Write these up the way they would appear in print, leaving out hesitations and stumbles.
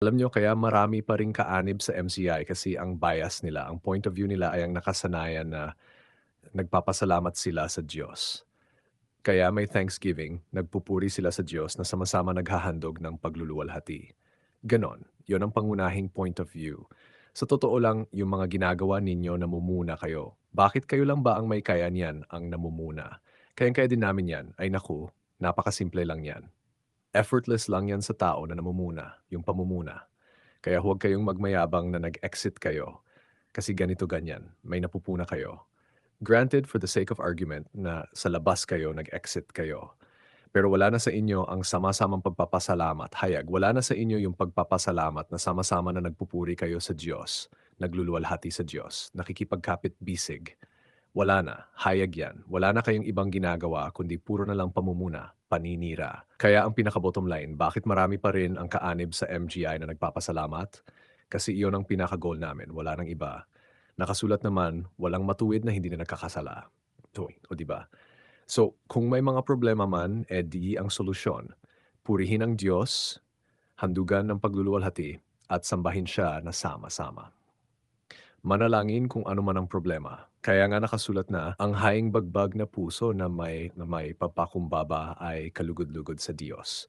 Alam nyo, kaya marami pa ring kaanib sa MCI kasi ang bias nila, ang point of view nila ay ang nakasanayan na nagpapasalamat sila sa Diyos. Kaya may Thanksgiving, nagpupuri sila sa Diyos na sama-sama naghahandog ng pagluluwalhati. Ganon, yon ang pangunahing point of view. Sa totoo lang, yung mga ginagawa ninyo, namumuna kayo. Bakit kayo lang ba ang may kaya niyan ang namumuna? Kayang-kaya din namin yan. Ay naku, napakasimple lang yan. Effortless lang yan sa tao na namumuna, yung pamumuna. Kaya huwag kayong magmayabang na nag-exit kayo. Kasi ganito ganyan, may napupuna kayo. Granted, for the sake of argument, na sa labas kayo, nag-exit kayo. Pero wala na sa inyo ang sama-samang pagpapasalamat. Hayag, wala na sa inyo yung pagpapasalamat na sama-sama na nagpupuri kayo sa Diyos, nagluluwalhati sa Diyos, nakikipagkapit-bisig. Wala na, hayag yan. Wala na kayong ibang ginagawa kundi puro na lang pamumuna, paninira. Kaya ang pinaka-bottom line, bakit marami pa rin ang kaanib sa MGI na nagpapasalamat? Kasi iyon ang pinaka-goal namin, wala nang iba. Nakasulat naman, walang matuwid na hindi na nagkakasala. Uy, o di ba? So, kung may mga problema man, edi ang solusyon. Purihin ang Diyos, handugan ng pagluluwalhati, at sambahin siya na sama-sama. Manalangin kung ano man ang problema. Kaya nga nakasulat na, ang haing bagbag na puso na may papakumbaba ay kalugod-lugod sa Diyos.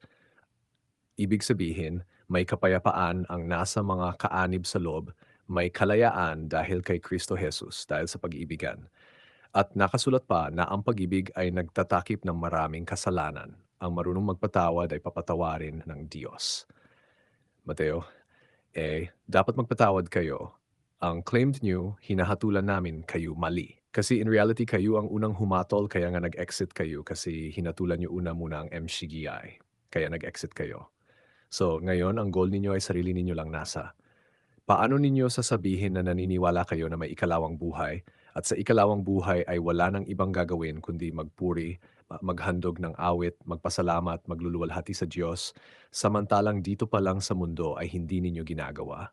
Ibig sabihin, may kapayapaan ang nasa mga kaanib sa loob, may kalayaan dahil kay Kristo Jesus, dahil sa pag-iibigan. At nakasulat pa na ang pag-ibig ay nagtatakip ng maraming kasalanan. Ang marunong magpatawad ay papatawarin ng Diyos. Mateo, dapat magpatawad kayo. Ang claimed nyo, hinahatulan namin kayo mali. Kasi in reality, kayo ang unang humatol, kaya nga nag-exit kayo kasi hinatulan nyo una muna ang MCGI. Kaya nag-exit kayo. So, ngayon, ang goal ninyo ay sarili ninyo lang nasa. Paano ninyo sasabihin na naniniwala kayo na may ikalawang buhay at sa ikalawang buhay ay wala nang ibang gagawin kundi magpuri, maghandog ng awit, magpasalamat, magluluwalhati sa Diyos, samantalang dito pa lang sa mundo ay hindi ninyo ginagawa?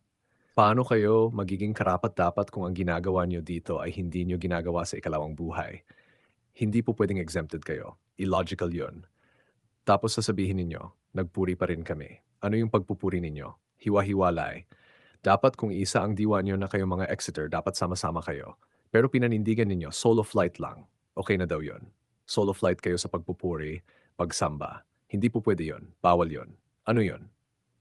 Paano kayo magiging karapat-dapat kung ang ginagawa niyo dito ay hindi niyo ginagawa sa ikalawang buhay? Hindi po pwedeng exempted kayo. Illogical yun. Tapos sasabihin ninyo, nagpuri pa rin kami. Ano yung pagpupuri ninyo? Hiwa-hiwalay. Dapat kung isa ang diwa niyo na kayong mga Exeter, dapat sama-sama kayo. Pero pinanindigan ninyo, solo flight lang. Okay na daw yon. Solo flight kayo sa pagpupuri, pagsamba. Hindi po pwede yon. Bawal yon. Ano yon?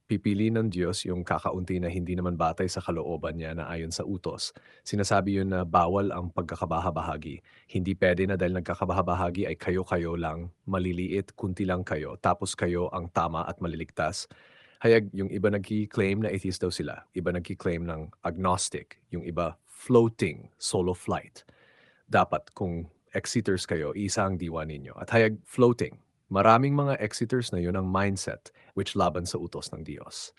Pipili ng Diyos yung kakaunti na hindi naman batay sa kalooban niya na ayon sa utos. Sinasabi yun na bawal ang pagkakabahabahagi. Hindi pwede na dahil nagkakabahabahagi ay kayo-kayo lang, maliliit, kunti lang kayo, tapos kayo ang tama at maliligtas. Hayag, yung iba nagki-claim na atheist daw sila. Iba nagki-claim ng agnostic. Yung iba, floating, solo flight. Dapat kung exiters kayo, isa ang diwa ninyo. At hayag, floating. Maraming mga exiters na yun ang mindset which laban sa utos ng Diyos.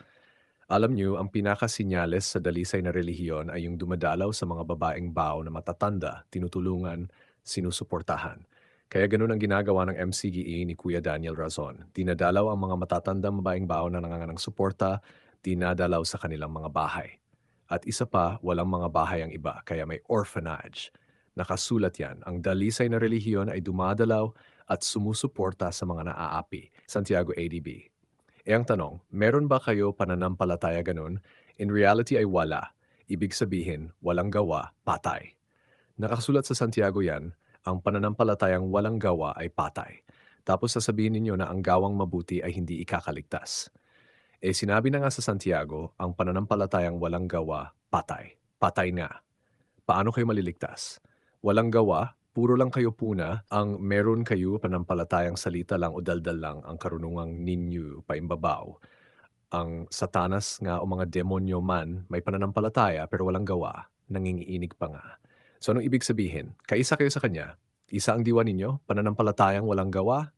Alam niyo, ang pinakasinyales sa dalisay na relihiyon ay yung dumadalaw sa mga babaeng bao na matatanda, tinutulungan, sinusuportahan. Kaya ganun ang ginagawa ng MCGE ni Kuya Daniel Razon. Dinadalaw ang mga matatandang babaeng bao na nanganganang suporta, dinadalaw sa kanilang mga bahay. At isa pa, walang mga bahay ang iba, kaya may orphanage. Nakasulat yan, ang dalisay na relihiyon ay dumadalaw at sumusuporta sa mga naaapi. Santiago ADB. Ang tanong, meron ba kayo pananampalataya ganun? In reality ay wala. Ibig sabihin, walang gawa, patay. Nakasulat sa Santiago yan, ang pananampalatayang walang gawa ay patay. Tapos sasabihin ninyo na ang gawang mabuti ay hindi ikakaligtas. Sinabi na nga sa Santiago, ang pananampalatayang walang gawa, patay. Patay nga. Paano kayo maliligtas? Walang gawa, puro lang kayo puna, ang meron kayo panampalatayang salita lang o daldal lang ang karunungang ninyo paimbabaw. Ang satanas nga o mga demonyo man may pananampalataya pero walang gawa, nangingiinig pa nga. So anong ibig sabihin? Kaisa kayo sa kanya, isa ang diwa ninyo, pananampalatayang walang gawa,